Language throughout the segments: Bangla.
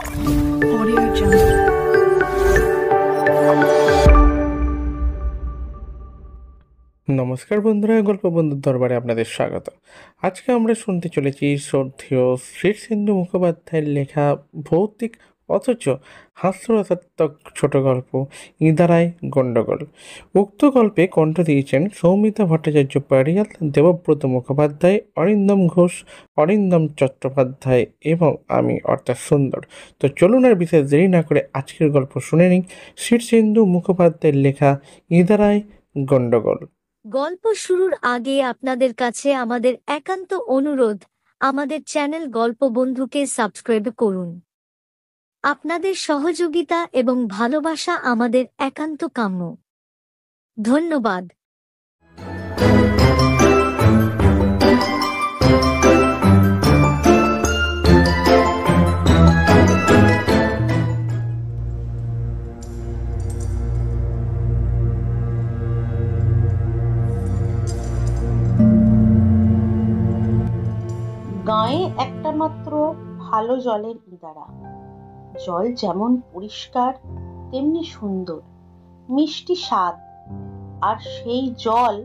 Audio Jungle. নমস্কার বন্ধুরা, গল্প বন্ধুর দরবারে আপনাদের স্বাগত। আজকে আমরা শুনতে চলেছি শ্রদ্ধেয় শীর্ষেন্দু মুখোপাধ্যায়ের লেখা ভৌতিক অথচ হাস্যরসাত্মক ছোট গল্প ইঁদারায় গণ্ডগোল। উক্ত গল্পে কণ্ঠ দিয়েছেন সৌমিতা ভট্টাচার্য পারিয়াল, দেবব্রত মুখোপাধ্যায়, অরিন্দম ঘোষ, অরিন্দম চট্টোপাধ্যায় এবং আমি অর্থাৎ সুন্দর। তো চলুন আর বিশেষ দেরি না করে আজকের গল্প শুনে নিই। শীর্ষেন্দু মুখোপাধ্যায়ের লেখা ইঁদারায় গণ্ডগোল। গল্প শুরুর আগে আপনাদের কাছে আমাদের একান্ত অনুরোধ, আমাদের চ্যানেল গল্প বন্ধুকে সাবস্ক্রাইব করুন। আপনাদের সহযোগিতা এবং ভালোবাসা আমাদের একান্ত কাম্য। ধন্যবাদ। গাঁয়ে একটা মাত্র ভালো জলের ইঁদারা। জল যেমন পরিষ্কার তেমনি সুন্দর, মিষ্টি স্বাদ, আর সেই জল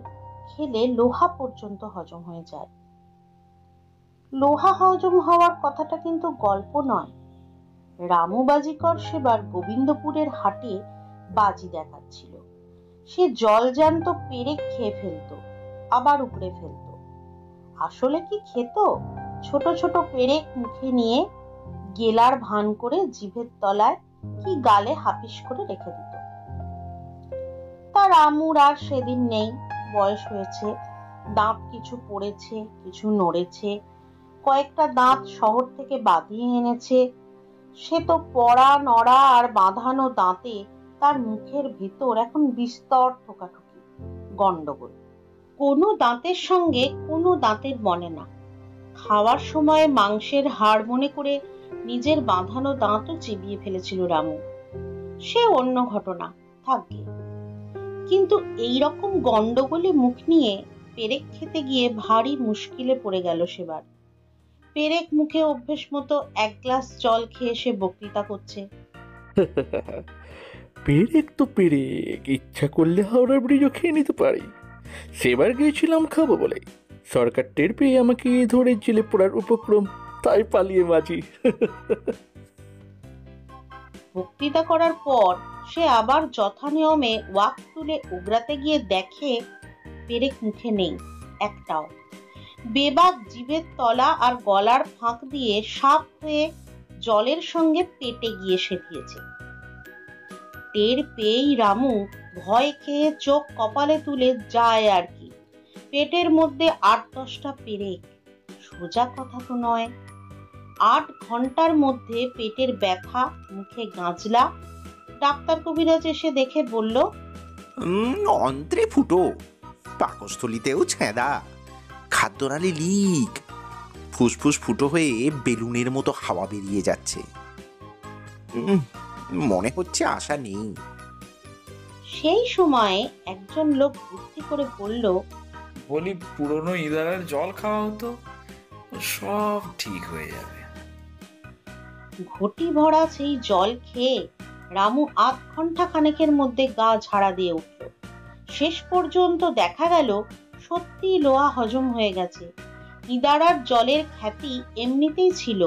খেলে লোহা পর্যন্ত হজম হয়ে যায়। লোহা হজম হওয়ার কথাটা কিন্তু গল্প নয়। রামু বাজিকর সেবার গোবিন্দপুরের হাটে বাজি দেখাচ্ছিল। সে জল জ্যান্ত পেরেক খেয়ে ফেলতো, আবার উপড়ে ফেলতো। আসলে কি খেত? ছোট ছোট পেরেক মুখে নিয়ে গেলার ভান করে জিভের তলায় কি গালে হাপিস করে রেখে দিত। তার রামুর আর সেদিন নেই, বয়স হয়েছে, দাঁত কিছু পড়েছে, কিছু নড়েছে, কয়েকটা দাঁত শহর থেকে বাঁধিয়ে এনেছে। সে তো পড়া নড়া আর বাঁধানো দাঁতে তার মুখের ভেতর এখন বিস্তর ঠোকাঠুকি, গন্ডগোল। কোনো দাঁতের সঙ্গে কোনো দাঁতের বনে না। খাওয়ার সময় মাংসের হাড় মনে করে নিজের বাঁধানো দাঁতও চিবিয়ে ফেলেছিল রামু। সে অন্য ঘটনা, থাকবে। কিন্তু এই রকম গন্ডগোলে মুখ নিয়ে পেরেক খেতে গিয়ে ভারী মুশকিলে পড়ে গেল সেবার। পেরেক মুখে অভ্যেস মতো এক গ্লাস জল খেয়ে সে বক্তৃতা করছে। পেরেক তো পেরেক, ইচ্ছা করলে হাওড়া ব্রিজও খেয়ে নিতে পারি। সেবার গিয়েছিলাম খাবো বলে, সরকার টের পেয়ে আমাকে ধরে জেলে পড়ার উপক্রম, তাই পালিয়ে বাঁচি। বক্তৃতা করার পর সে আবার যথানিয়মে ওয়াক তুলে উগরাতে গিয়ে দেখে পেরেক মুখে নেই একটাও। বেবাক জিভের তলা আর গলার ফাঁক দিয়ে সাপ হয়ে জলের সঙ্গে পেটে গিয়ে সেধিয়েছে। টের পেয়েই রামু ভয় খেয়ে চোখ কপালে তুলে যায় আর কি। পেটের মধ্যে ৮-১০টা পেরেক, সোজা কথা তো নয়। ৮ ঘন্টার মধ্যে পেটের ব্যথা, মুখে গাঁজলা। ডাক্তার কবিরাজ এসে দেখে বলল, অন্ত্রে ফুটো, পাকস্থলীতেও ছেঁদা, খাদ্যনালী লিক, ফুসফুস ফুটো হয়ে বেলুনের মতো হাওয়া বেরিয়ে যাচ্ছে। মনে হচ্ছে আশা নেই। সেই সময় একজন লোক বুদ্ধি করে বলল, বলি পুরনো ইঁদারার জল খাওয়া হতো, সব ঠিক হয়ে যাবে। ঘটি ভরা সেই জল খেয়ে রামু ৮ ঘন্টা খানেকের মধ্যে গা ঝাড়া দিয়ে উঠল। শেষ পর্যন্ত দেখা গেল সত্যি লোহা হজম হয়ে গেছে। ইঁদারার জলের খ্যাতি এমনিতেই ছিল,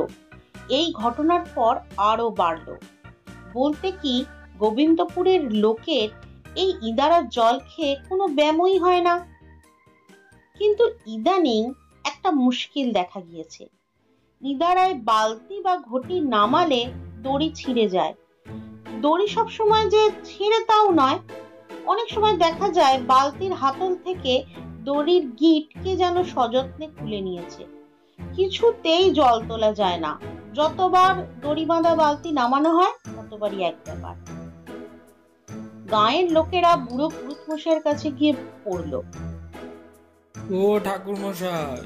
এই ঘটনার পর আরো বাড়ল। বলতে কি, গোবিন্দপুরের লোকের এই ইঁদারার জল খেয়ে কোনো ব্যায়ামই হয় না। কিন্তু ইদানিং একটা মুশকিল দেখা গিয়েছে। ইঁদারায় বালতি বা ঘটি নামালে দড়ি ছিঁড়ে যায়। দড়ি সব সময় যে ছিঁড়ে তাও নয়, অনেক সময় দেখা যায় বালতির হাতল থেকে দড়ির গিঁটকে যেন সযত্নে খুলে নিয়েছে। কিছুতেই জল তোলা যায় না। যতবার দড়ি বাঁধা বালতি নামানো হয় ততবারই এক ব্যাপার। গাঁয়ের লোকেরা বুড়ো পুরুষ মশাইয়ের কাছে গিয়ে পড়ল, ও ঠাকুর মশাই,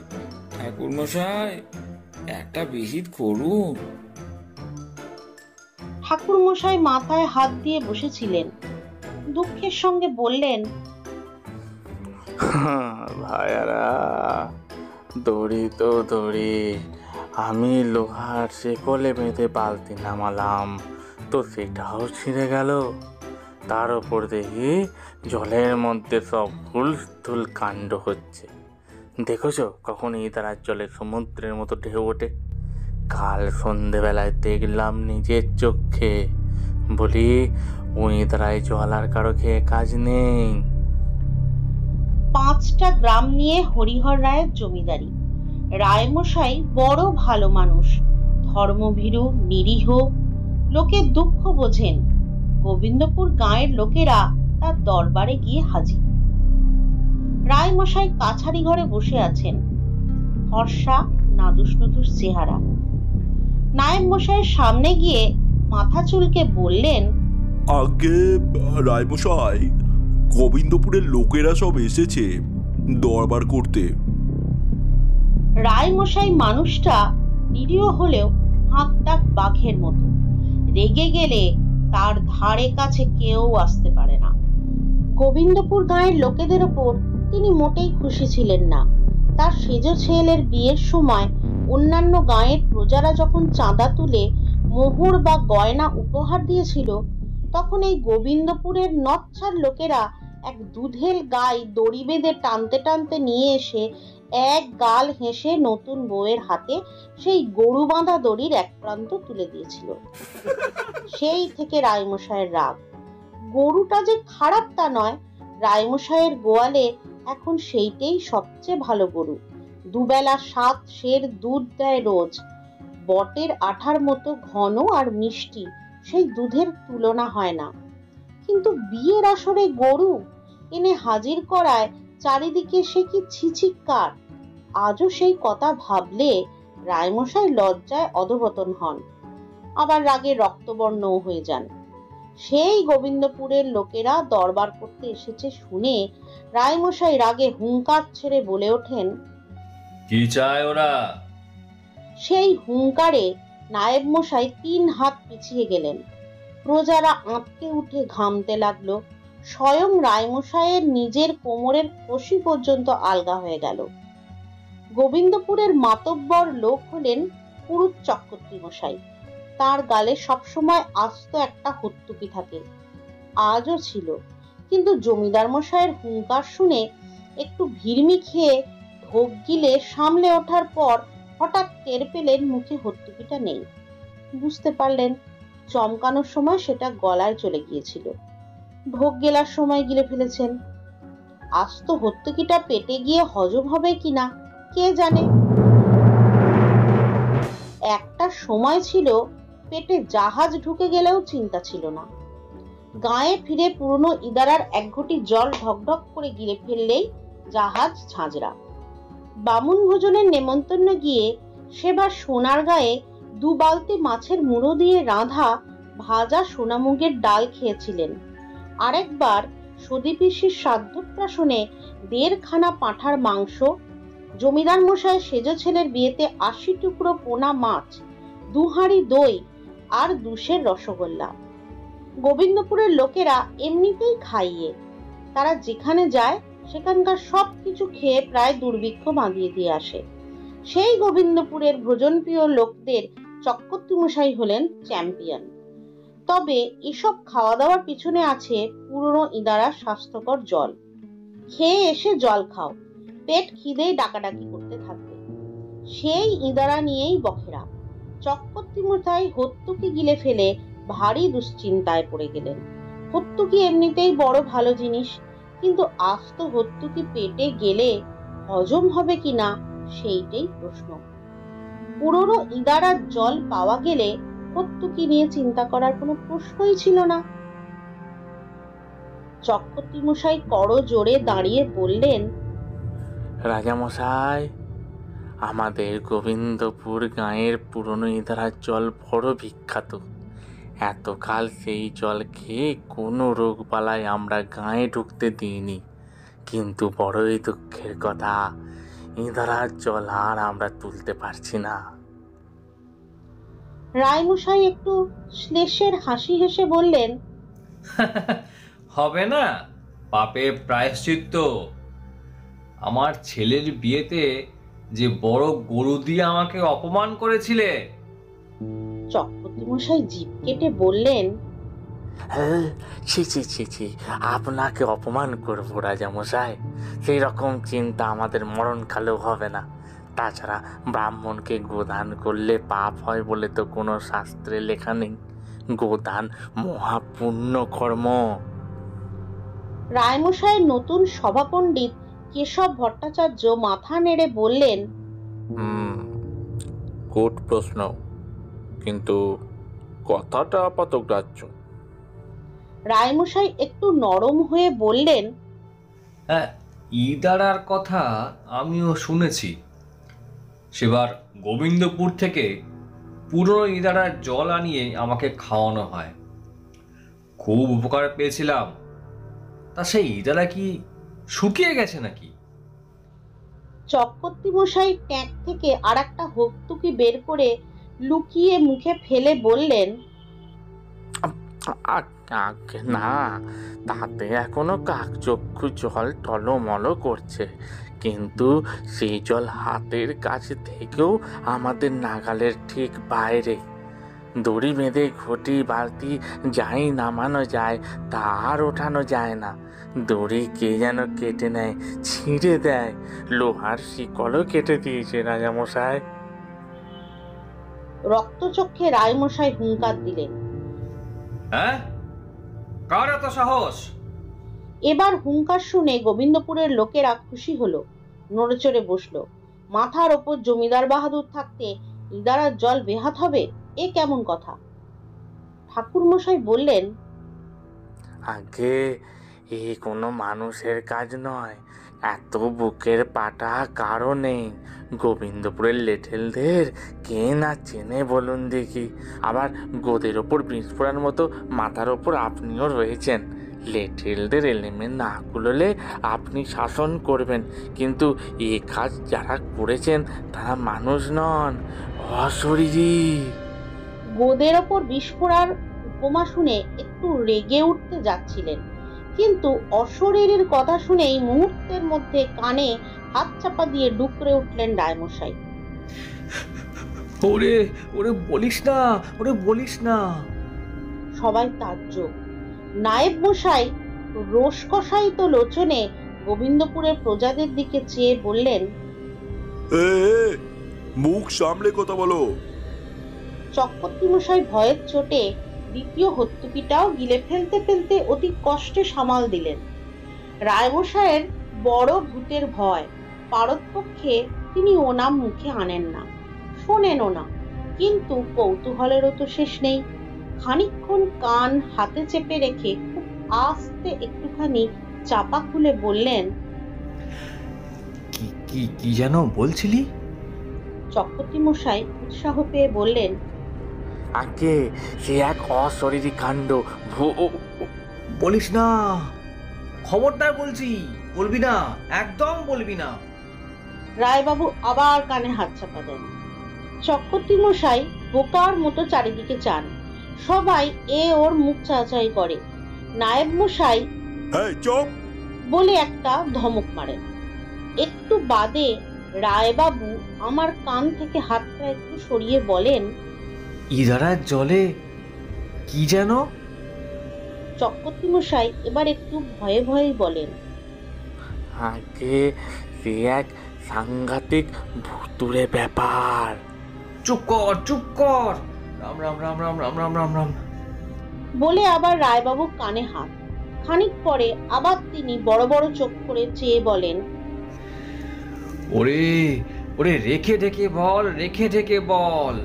ঠাকুর মশাই, একটা বিহিত করুন। ঠাকুর মশাই মাথায় হাত দিয়ে বসেছিলেন, দুঃখের সঙ্গে বললেন, ভাইয়ারা, দড়ি তো দড়ি, আমি লোহার শেকলে বেঁধে বালতি নামালাম, তো সেটাও ছিঁড়ে গেল। তার ওপর দেখি জলের মধ্যে সব হুলস্থুল কাণ্ড হচ্ছে। দেখেছো কখন ইদারার জলে সমুদ্রের মতো ঢেউ ওঠে? কাল সন্ধেবেলায় দেখলাম নিজের চোখে। বলি, ওই ইদারায় জল আর কারো খেয়ে কাজ নেই। 5টা গ্রাম নিয়ে হরিহর রায়ের জমিদারি। রায়মশাই বড় ভালো মানুষ, ধর্মভীরু, নিরীহ, লোকের দুঃখ বোঝেন। গোবিন্দপুর গাঁয়ের লোকেরা তার দরবারে গিয়ে হাজির। রায়মশাই কাছারি ঘরে বসে আছেন, ফর্সা নাদুস নুদুস চেহারা। নায়েব মশাইয়ের সামনে গিয়ে মাথা চুলকে বললেন, আগে রায়মশাই, গোবিন্দপুরের লোকেরা সব এসেছে দরবার করতে। রায়মশাই মানুষটা নিরীহ হলেও হাঁক ডাক বাঘের মতো। রেগে গেলে তার ধারে কাছে কেউ আসতে পারে না। গোবিন্দপুর গাঁয়ের লোকেদের ওপর তিনি মোটেই খুশি ছিলেন না। তার সেজ ছেলের বিয়ের সময় অন্যান্য গাঁয়ের প্রজারা যখন চাঁদা তুলে মোহর বা গয়না উপহার দিয়েছিল, তখন এই গোবিন্দপুরের নচ্ছার লোকেরা এক দুধেল গাই দড়ি বেঁধে টানতে টানতে নিয়ে এসে এক গাল হেসে নতুন বউয়ের হাতে সেই গরু বাঁধা দড়ির এক প্রান্ত তুলে দিয়েছিল। সেই থেকে রায়মশাইয়ের রাগ। গরুটা যে খারাপ তা নয়, রায়মশাইয়ের গোয়ালে এখন সেইটাই সবচেয়ে ভালো গরু। দুবেলা 7 সের দুধ দেয় রোজ। বটের আঠার মতো ঘন আর মিষ্টি, সেই দুধের তুলনা হয় না। কিন্তু বিয়ের আসরে গরু এনে হাজির করায় চারিদিকে সে কি ছিছিক্কার। আজও সেই কথা ভাবলে রায়মশাই লজ্জায় অধঃপতন হন, আবার রাগে রক্তবর্ণও হয়ে যান। সেই গোবিন্দপুরের লোকেরা দরবার করতে এসেছে শুনে রায়মশাই রাগে হুঙ্কার ছেড়ে বলে ওঠেন, কি চায় ওরা? সেই হুঙ্কারে নায়েব মশাই 3 হাত পিছিয়ে গেলেন। প্রজারা আঁতকে উঠে ঘামতে লাগলো। স্বয়ং রায়মশাইয়ের নিজের কোমরের কষি পর্যন্ত আলগা হয়ে গেল। গোবিন্দপুরের মাতব্বর লোক হলেন পুরুত চক্রবর্তী মশাই। তার গালে সবসময় আস্ত একটা হত্যুকি থাকে, আজও ছিল। কিন্তু জমিদার মশাইয়ের হুঙ্কার শুনে একটু ভিড়মি খেয়ে ঢোক গিলে সামলে ওঠার পর হঠাৎ টের পেলেন মুখে হত্যুকিটা নেই। বুঝতে পারলেন চমকানোর সময় সেটা গলায় চলে গিয়েছিল। ঢোক গেলার সময় গিলে ফেলেছেন। আস্ত হত্যুকিটা পেটে গিয়ে হজম হবে কিনা কে জানে। একটা সময় ছিল পেটে জাহাজ ঢুকে গেলেও চিন্তা ছিল না। গায়ে ফিরে পুরনো ইদারার এক ঘটি জল ঢকঢক করে গিলে ফেললেই জাহাজ ঝাঁঝরা। বামুন ভোজনের নেমন্তন্ন গিয়ে সেবার সোনার গায়ে 2 বালতি মাছের মুড়ো দিয়ে রাঁধা ভাজা সোনামুগের ডাল খেয়েছিলেন। আরেকবার সদীপিসির শ্রাদ্ধপ্রাশনে 1.5 খানা পাঁঠার মাংস, জমিদার মশাই সেজ ছেলের বিয়েতে 80 টুকরো পোনা মাছ, 2 হাঁড়ি দই আর 2 সের রসগোল্লা। গোবিন্দপুরের লোকেরা এমনিতেই খাইয়ে, তারা যেখানে যায় সেখানকার সব কিছু খেয়ে প্রায় দুর্ভিক্ষ বাঁধিয়ে দিয়ে আসে। সেই গোবিন্দপুরের ভোজনপ্রিয় লোকদের চক্রবর্তী মশাই হলেন চ্যাম্পিয়ন। তবে এসব খাওয়া দাওয়ার পিছনে আছে পুরনো ইদারা স্বাস্থ্যকর জল। খেয়ে এসে জল খাও, পেট খিদেই ডাকাডাকি করতে থাকবে। সেই ইদারা নিয়েই বখেরা। চক্রবর্তী মশাই হত্যুকি গিলে ফেলে ভারী দুশ্চিন্তায় পড়ে গেলেন। হত্যুকি এমনিতেই বড় ভালো জিনিস, কিন্তু আস্ত হত্যুকি পেটে গেলে হজম হবে কিনা সেইটাই প্রশ্ন। পুরনো ইদারার জল পাওয়া গেলে হত্যুকি নিয়ে চিন্তা করার কোনো প্রশ্নই ছিল না। চক্রবর্তী মশাই করো জোরে দাঁড়িয়ে বললেন, রাজামশাই, আমাদের গোবিন্দপুর গাঁয়ের পুরনো ইদারার জল বড় বিখ্যাত। এতকাল সেই জল খেয়ে কোনো রোগবালাই আমরা গাঁয়ে ঢুকতে দিইনি। কিন্তু বড়ই দুঃখের কথা, ইদারার জল আর আমরা তুলতে পারছি না। রায়মশাই একটু শ্লেষের হাসি হেসে বললেন, হবে না পাপে প্রায়শ্চিত্ত। আমার ছেলের বিয়েতে যে বড় গরু দিয়ে আমাকে অপমান করেছিলে? চক্রবর্তী মশাই জিভ কেটে বললেন, হ্যাঁ, ছি ছি ছি ছি, আপনাকে অপমান করবো রাজামশাই? সেই রকম চিন্তা আমাদের মরণকালেও হবে না। তাছাড়া ব্রাহ্মণকে গোদান করলে পাপ হয় বলে তো কোনো শাস্ত্রে লেখা নেই। গোদান মহাপুণ্য কর্ম। রায়মশাইয়ের নতুন সভাপণ্ডিত কেশব ভট্টাচার্য মাথা নেড়ে বললেন, গুড প্রশ্ন, কিন্তু কথাটা আপাতগ্রাহ্য। রায়মশাই একটু নরম হয়ে বললেন, হ্যাঁ, ইদারার কথা আমিও শুনেছি। সেবার গোবিন্দপুর থেকে পুরনো ইদারার জল আনিয়ে আমাকে খাওয়ানো হয়, খুব উপকার পেয়েছিলাম। তা সেই ইদারা কি শুকিয়ে গেছে নাকি? চক্রবর্তী মশাই ট্যাঙ্ক থেকে আর একটা হকতুকি বের করে লুকিয়ে মুখে ফেলে বললেন, আগে না, তাতে এখনো কাকচক্ষু জল টলমল করছে, কিন্তু সেই জল হাতের কাছে থেকেও আমাদের নাগালের ঠিক বাইরে। দড়ি বেঁধে ঘটি বালতি যাই নামানো যায় তা আর ওঠানো যায় না। দড়ি কে যেন কেটে নেয়, ছিঁড়ে দেয়। লোহার শিকলও কেটে দিয়েছে রাজামশাই। রক্তচক্ষে রায়মশাই হুঙ্কার দিলেন। হ্যাঁ, কার এত সাহস? এবার হুঙ্কার শুনে গোবিন্দপুরের লোকেরা খুশি হলো, নড়েচড়ে বসলো। মাথার ওপর জমিদার বাহাদুর থাকতে ইদারার জল বেহাত হবে, এ কেমন কথা? ঠাকুর মশাই বললেন, আগে এ কোনো মানুষের কাজ নয়, এত বুকের পাটা কারও নেই। গোবিন্দপুরের লেঠেলদের কে না চেনে বলুন দেখি? আবার গোদের ওপর বিষ ফোড়ার মতো মাথার ওপর আপনিও রয়েছেন। লেঠেলদের এলেমে না কুলোলে আপনি শাসন করবেন, কিন্তু এ কাজ যারা করেছেন তারা মানুষ নন, অশরীরী। গোদের ওপর বিস্ফোরার উপমা শুনে একটু রেগে উঠতে যাচ্ছিলেন, কিন্তু অশরীরীর কথা শুনেই মুহূর্তের মধ্যে কানে হাত চাপা দিয়ে ডুকরে উঠলেন রায়মশাই। ওরে ওরে বলিস না, ওরে বলিস না। সবাই তাজ্জব। নায়েব মশাই রোষকষায়িত লোচনে গোবিন্দপুরের প্রজাদের দিকে চেয়ে বললেন, এ এ, মুখ সামলে কথা বলো। চক্রবর্তী মশাই ভয়ের চোটে দ্বিতীয় হত্যুকিটাও গিলে ফেলতে ফেলতে অতি কষ্টে সামাল দিলেন। রায়মশাইয়ের বড় ভূতের ভয়, পারতপক্ষে তিনি ও নাম মুখে আনেন না, শোনেনও না, কিন্তু কৌতূহলেরও তো শেষ নেই। খানিকক্ষণ কান হাতে চেপে রেখে খুব আস্তে একটুখানি চাপা খুলে বললেন, কি কি কি যেন বলছিলি? চক্রবর্তী মশাই উৎসাহ পেয়ে বললেন, আগে সে এক অশরীরী কাণ্ড। বলিস না, খবরদার বলছি, বলবি না, একদম বলবি না। রায়বাবু আবার কানে হাত চাপা দেন। চক্রবর্তী মশাই বোকার মতো চারিদিকে চান, সবাই এ ওর মুখ চাচাই করে। নায়েব মশাই হ্যাঁ, চুপ। বলে একটা ধমক মারেন। একটু বাদে রায়বাবু আমার কান থেকে হাতটা একটু সরিয়ে বলেন, ইদারার জলে কি যেন? চক্রবর্তী মশাই এবার একটু ভয়ে ভয়ে বলেন, আগে সে এক সাংঘাতিক ভুতুড়ে ব্যাপার। চুপ কর, চুপ কর। রাম রাম রাম রাম রাম রাম রাম রাম। বলে আবার রায়বাবু কানে হাত। খানিক পরে আবার তিনি বড় বড় চোখ করে চেয়ে বলেন, ওরে ওরে, রেখে ঢেকে বল, রেখে ঢেকে বল।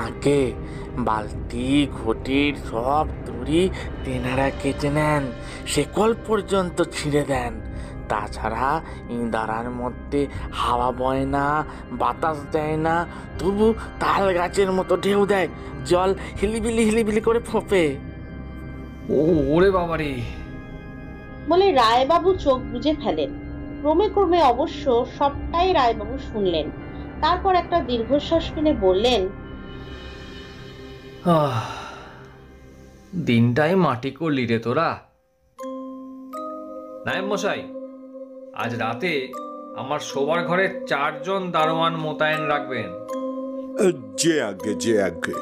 আগে বালতি ঘটির সব দড়ি তেনারা কেটে নেন, শেকল পর্যন্ত ছিঁড়ে দেন। তাছাড়া ইঁদারার মধ্যে হাওয়া বয় না, বাতাস দেয় না, তবু তাল গাছের মতো ঢেউ দেয়, জল হিলিবিলি হিলিবিলি করে ফোঁপে। ওরে বাবারে। বলে রায়বাবু চোখ বুজে ফেলেন। ক্রমে ক্রমে অবশ্য সবটাই রায়বাবু শুনলেন। তারপর একটা দীর্ঘশ্বাস ফেলে বললেন, দিনটাই মাটি করলি রে তোরা। নায়েব মশাই, আজ রাতে আমার শোবার ঘরে 4 জন দারোয়ান মোতায়েন রাখবেন। যে আগে যে আগে।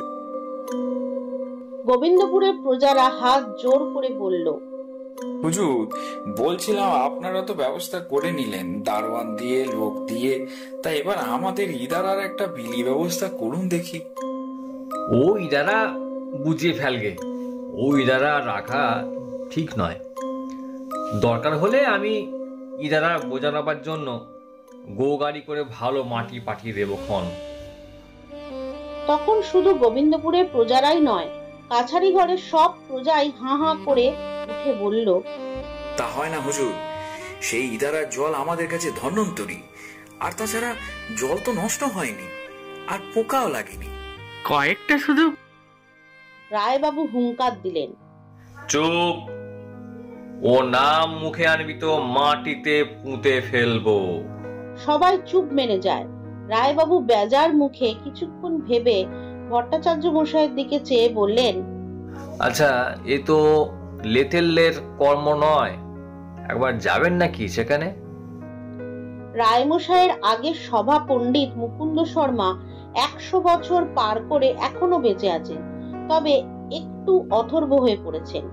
গোবিন্দপুরের প্রজারা হাত জোর করে বলল, হুজুর, বলছিলাম আপনারা তো ব্যবস্থা করে নিলেন দারোয়ান দিয়ে, লোক দিয়ে, তাই এবার আমাদের ইদারার একটা বিলি ব্যবস্থা করুন দেখি। ও ইদারা বুঝিয়ে ফেলগে, ও ইদারা রাখা ঠিক নয়। দরকার হলে আমি ইদারা বোঝানোবার জন্য গো গাড়ি করে ভালো মাটি পাঠিয়ে দেবো ক্ষণ। তখন শুধু গোবিন্দপুরের প্রজারাই নয়, কাছারি ঘরের সব প্রজাই হাঁ হাঁ করে উঠে বলল, তা হয় না হুজুর, সেই ইদারার জল আমাদের কাছে ধন্বন্তরী, আর তাছাড়া জল তো নষ্ট হয়নি, আর পোকাও লাগেনি। কয়েকটা শুধু। রায়বাবু হুঙ্কার দিলেন, চুপ! ও নাম মুখে আনবি তো মাটিতে পুঁতে ফেলবো। সবাই চুপ মেনে যায়। রায়বাবু বেজার মুখে কিছুক্ষণ ভেবে ভট্টাচার্য মশাইয়ের দিকে চেয়ে বললেন, আচ্ছা, এ তো লেথেলের কর্ম নয়, একবার যাবেন নাকি সেখানে? রায়মশাইয়ের আগের সভা পণ্ডিত মুকুন্দ শর্মা 100 বছর পার করে এখনো বেঁচে আছেন, তবে একটু অথর্ব হয়ে পড়েছেন।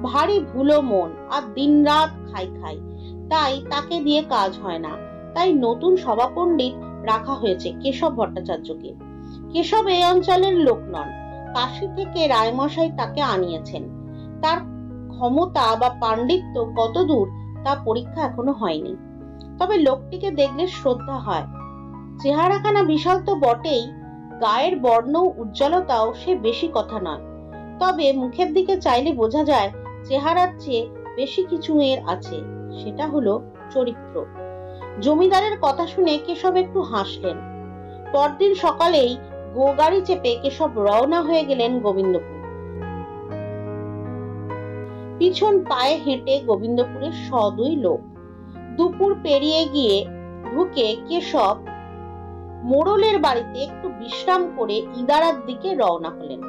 ভারী ভুলো মন, আর দিনরাত খাই, তাই তাকে দিয়ে কাজ হয় না। তাই নতুন সভা পণ্ডিত রাখা হয়েছে কেশব ভট্টাচার্যকে। কেশব এই অঞ্চলের লোক নন, কাশী থেকে রায়মশাই তাকে আনিয়েছেন। তার ক্ষমতা বা পাণ্ডিত্য কতদূর তা পরীক্ষা এখনো হয়নি, তবে লোকটিকে দেখলে শ্রদ্ধা হয়। চেহারাখানা বিশাল তো বটেই, গায়ের বর্ণ উজ্জ্বলতাও সে বেশি কথা নয়, তবে মুখের দিকে চাইলে বোঝা যায় চেহারার চেয়ে বেশি কিছু এর আছে, সেটা হলো চরিত্র। জমিদারের কথা শুনে কেশব একটু হাসলেন। পরদিন সকালেই গোগাড়ি চেপে কেশব রওনা হয়ে গেলেন গোবিন্দপুর। পিছন পায়ে হেঁটে গোবিন্দপুরের 102 লোক। দুপুর পেরিয়ে গিয়ে ঢুকে কেশব মোড়লের বাড়িতে একটু বিশ্রাম করে ইদারার দিকে রওনা হলেন।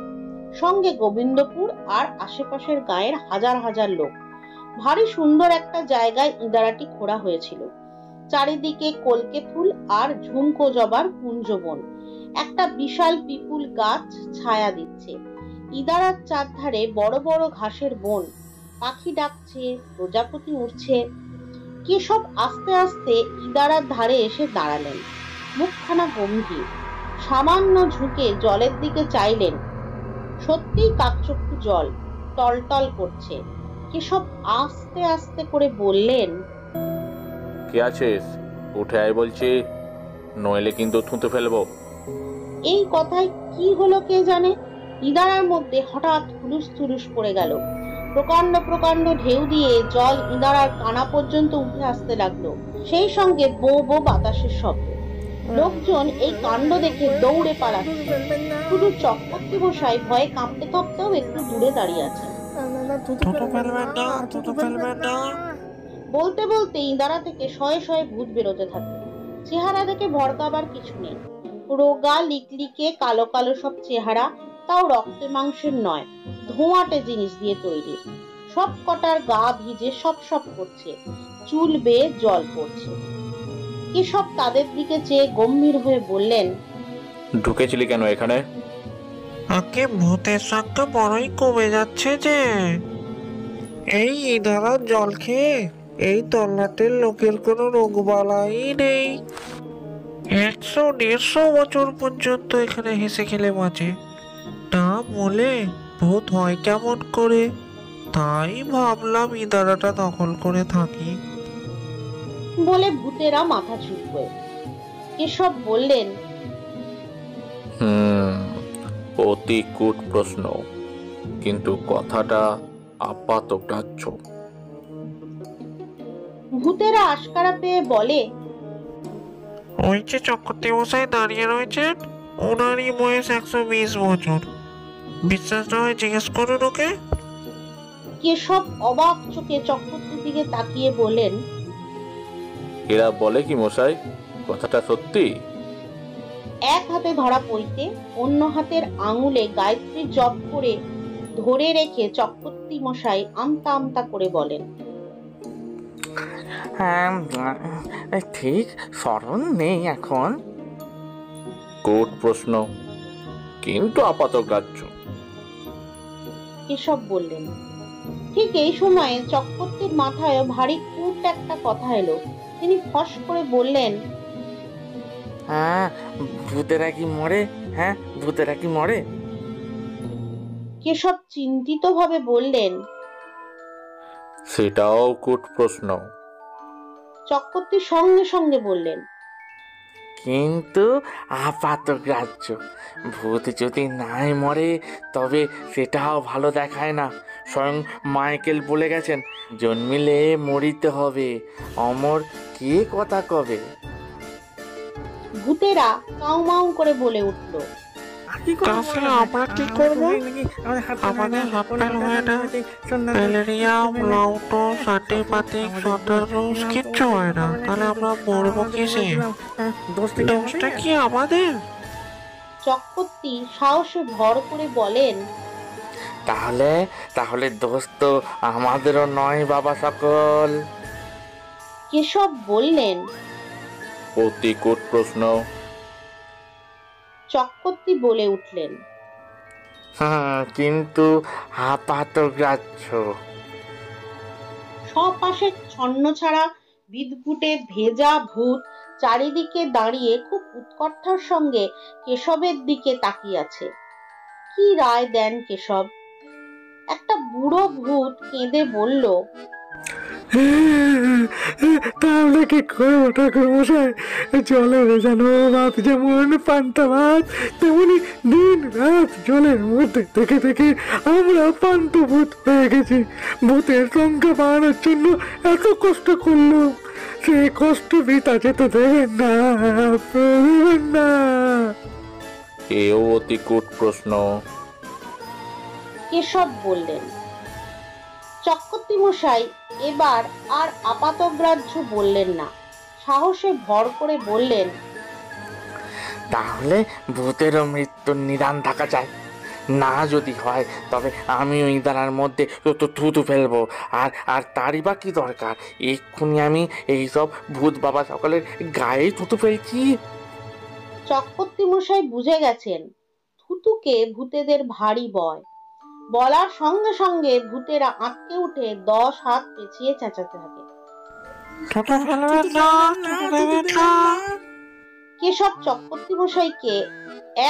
সঙ্গে গোবিন্দপুর আর আশেপাশের গায়ের হাজার হাজার লোক। ভারী সুন্দর একটা জায়গায় ইদারাটি খোঁড়া হয়েছিল। চারিদিকে কলকে ফুল আর ঝুমকো জবার কুঞ্জবন। একটা বিশাল পিপুল গাছ ছায়া দিচ্ছে। ইদারার চারধারে বড় বড় ঘাসের বন, পাখি ডাকছে, প্রজাপতি উড়ছে। কেশব আস্তে আস্তে ইদারার ধারে এসে দাঁড়ালেন। মুখখানা গম্ভীর, সামান্য ঝুঁকে জলের দিকে চাইলেন। সত্যিই কাকচক্ষু জল, টলটল করছে। কেশব আস্তে আস্তে করে বললেন, কে আছিস? উঠে আয় বলছি, নইলে কিন্তু থুঁতে ফেলবো। এই কথায় কি হলো কে জানে, ইদারার মধ্যে হঠাৎ হুলুস থুলুস পড়ে গেল। প্রকাণ্ড প্রকাণ্ড ঢেউ দিয়ে জল ইদারার কানা পর্যন্ত উঠে আসতে লাগলো। সেই সঙ্গে বো বো বাতাসের শব্দ। লোকজন এই কাণ্ড দেখে দৌড়ে পালাচ্ছে। শুধু চক্রবর্তী মশাই ভয়ে কাঁপতে কাঁপতেও একটু দূরে দাঁড়িয়ে আছে। বলতে বলতে ইদারা থেকে শয়ে শয়ে ভূত বেরোতে থাকে। চেহারা দেখে ভড়কাবার কিছু নেই। রোগা লিকলিকে কালো কালো সব চেহারা, তাও রক্তে মাংসের নয়, ধোঁয়াটে জিনিস দিয়ে তৈরি। সব কটার গা ভিজে সপ সপ করছে, চুল বেয়ে জল পড়ছে। কেশব তাদের দিকে চেয়ে গম্ভীর হয়ে বললেন, ঢুকেছিলি কেন এখানে? আগে ভূতের সংখ্যা বড়ই কমে যাচ্ছে যে। এই ইদারার জল খেয়ে এই তল্লাটের লোকের কোনো রোগবালাই নেই। 100-150 বছর পর্যন্ত এখানে হেসে খেলে বাঁচে। তা বলে ভূত হয় কেমন করে? তাই ভাবলাম ইদারাটা দখল করে থাকি। বলে ভূতেরা মাথা ঝুঁকবে। কেশব বললেন, অতি কূট প্রশ্ন, কিন্তু কথাটা আপাতগ্রাহ্য। ভূতেরা আশকারা পেয়ে বলে, ওই যে চক্রবর্তী মশাই দাঁড়িয়ে রয়েছেন, ওনারই বয়স 120 বছর। বিশ্বাস না হয় জিজ্ঞেস করুন ওকে। কেশব অবাক চোখে চক্রবর্তীর দিকে তাকিয়ে বলেন, এরা বলে কি মশাই, কথাটা সত্যি? এক হাতে ধরা পইতে, অন্য হাতের আঙুলে গায়ত্রী জপ করে ধরে রেখে চক্রবর্তী মশাই আমতা আমতা করে বলেন, হ্যাঁ, ঠিক স্মরণ নেই এখন। কোট প্রশ্ন, কিন্তু আপাতগ্রাহ্য। কেশব বললেন। ঠিক এই সময়ে চক্রবর্তীর মাথায় ভারী কুট একটা কথা এলো। তিনি ফস করে বললেন, হ্যাঁ, ভূতেরা কি মরে? হ্যাঁ, ভূতেরা কি মরে? কেশব চিন্তিত ভাবে বললেন। সেটাও কোট প্রশ্ন। চক্রবর্তী সঙ্গে সঙ্গে বললেন, কিন্তু আপাতগ্রাহ্য। ভূত যদি নাই মরে তবে সেটাও ভালো দেখায় না। স্বয়ং মাইকেল বলে গেছেন, জন্মিলে মরিতে হবে, অমর কে কথা কবে। ভূতেরা কাউমাউ করে বলে উঠল। তাহলে আমরা কি করবো? আমাদের হাফ প্যান্ট হয় না, প্যালেরিয়াম, লাউটোস, অ্যান্টিবায়োটিক, সন্ত্রাস কিচ্ছু হয় না, তাহলে আমরা মরবো কিসে? দোষটা কি আমাদের? চক্রবর্তী সাহসে ভর করে বলেন, তাহলে তাহলে দোষ তো আমাদেরও নয় বাবা সকল। কেশব বললেন। অতি কোট প্রশ্ন। চক্রবর্তী বলে উঠলেন, কিন্তু আপাতগ্রাহ্য। সপাশে ছন্ন ছাড়া বিদঘুটে ভেজা ভূত চারিদিকে দাঁড়িয়ে খুব উৎকণ্ঠার সঙ্গে কেশবের দিকে তাকিয়ে আছে। কি রায় দেন কেশব? একটা বুড়ো ভূত কেঁদে বলল, তাহলে কি করবো ঠাকুর মশাই? জলে ভেজানো ভাত যেমন পান্তা ভাত, তেমনি দিন রাত জলের মধ্যে থেকে থেকে আমরা পান্ত ভূত হয়ে গেছি। ভূতের সংখ্যা বাড়ানোর জন্য এত কষ্ট করলো, সে কষ্ট বৃথা যেতে দেবেন না, দেবেন না। এও অতি কোট প্রশ্ন। কেশব বললেন। চক্রবর্তী মশাই এবার আর আপাতগ্রাহ্য বললেন না, সাহসে ভর করে বললেন, তাহলে ভূতেরও মৃত্যুর নিদান থাকা চাই। না যদি হয় তবে আমি ওই দাঁড়ার মধ্যে তো থুতু ফেলবো। আর আর তারই বা কি দরকার? এক্ষুনি আমি এইসব ভূত বাবা সকলের গায়ে থুতু ফেলছি। চক্রবর্তী মশাই বুঝে গেছেন থুতুকে ভূতেদের ভারী ভয়। বলার সঙ্গে সঙ্গে ভূতেরা আঁতকে উঠে 10 হাত পেছিয়ে চেঁচাতে থাকে। কেশব চক্রবর্তী মশাইকে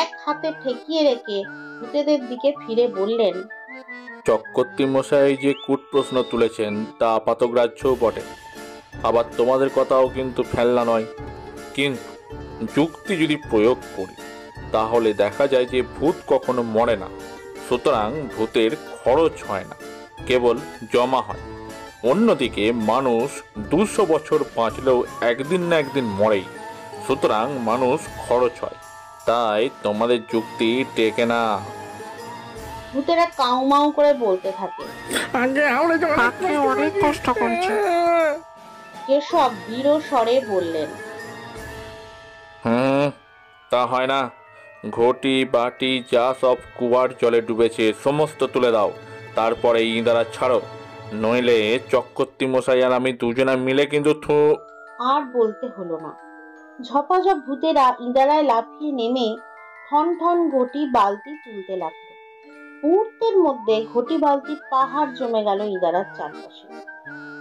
এক হাতে ঠেকিয়ে রেখে ভূতেদের দিকে ফিরে বললেন, চক্রবর্তী মশাই যে কূট প্রশ্ন তুলেছেন তা আপাতগ্রাহ্যও বটে, আবার তোমাদের কথাও কিন্তু ফেলনা নয়। কিন্তু যুক্তি যদি প্রয়োগ করি তাহলে দেখা যায় যে ভূত কখনো মরে না, সুতরাং ভূতের খরচ হয় না, কেবল জমা হয়। অন্যদিকে মানুষ 200 বছর বাঁচলেও একদিন না একদিন মরেই, সুতরাং মানুষ খরচ হয়। তাই তোমাদের যুক্তি টেকে না। ভূতেরা কাউমাউ করে বলতে থাকে, আপনি অনেক কষ্ট করছেন। কেশব দৃঢ় স্বরে বললেন, তা হয় না। ঘটি বাটি যা সব কুয়ার জলে ডুবেছে সমস্ত তুলে দাও, তারপরে ইঁদারা ছাড়ো, নইলে চক্রবর্তী মশাই আর আমি দুজনে মিলে কিন্তু আর বলতে হলো না। ঝপাঝপ ভূতেরা ইঁদারায় লাফিয়ে নেমে ঠন ঠন ঘটি বালতি তুলতে লাগলো। মুহূর্তের মধ্যে ঘটি বালতি পাহাড় জমে গেল ইঁদারার চারপাশে।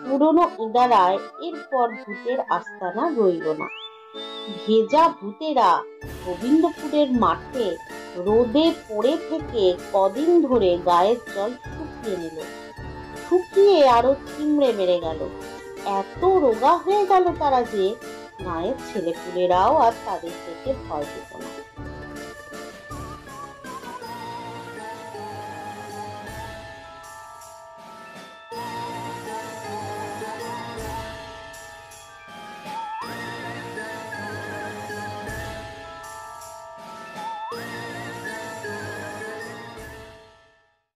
পুরনো ইঁদারায় এরপর ভূতের আস্তানা রইল না। ভেজা ভূতেরা গোবিন্দপুরের মাঠে রোদে পড়ে থেকে কদিন ধরে গায়ের জল শুকিয়ে নিল। শুকিয়ে আরো চিমড়ে বেড়ে গেল। এত রোগা হয়ে গেল তারা যে গায়ের ছেলেপুলেরাও আর তাদের দেখে ভয় পেত না।